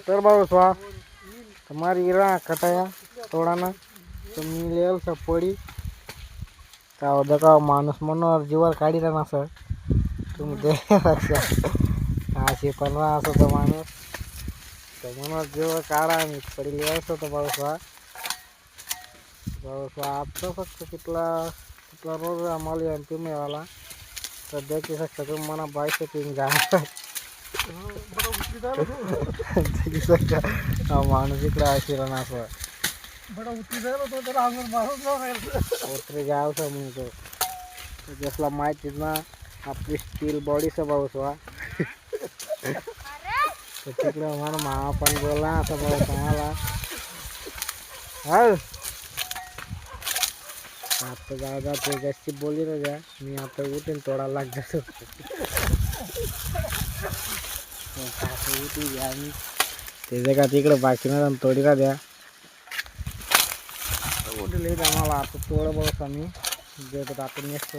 तर भाऊ स्वा तुम्हारी इरा कटाया थोड़ा ना तो मी लेवल सब पड़ी का देखा माणूस मनोर जीवर काढी ना सर तुम्ही दे अशी पण असं तो माणूस तो मनोर जीवर काढा मी पडी लिहायचं होतं भाऊ स्वा आता फक्त तिथला रोज आम्हाला एम पी मिळाला सध्याची शकता तुम्ही मना 22 तीन जा माणूस इकडे आशिरा असं उतरे जावं म्हणतो जसला माहितीच ना आपली स्टील बॉडीचा पाऊस वा तिकडे मला मामा पण बोलला असं पाऊस आम्हाला हा आता जाऊ जाते जास्ती बोली ना द्या मी आता उठेन थोडा लाग जातो उठी घ्या मी त्याच्या का तिकडे बाकी ना थोडी का द्या उठले आम्हाला आता थोडं बहुत आम्ही जेवढं आपण नेक्स्ट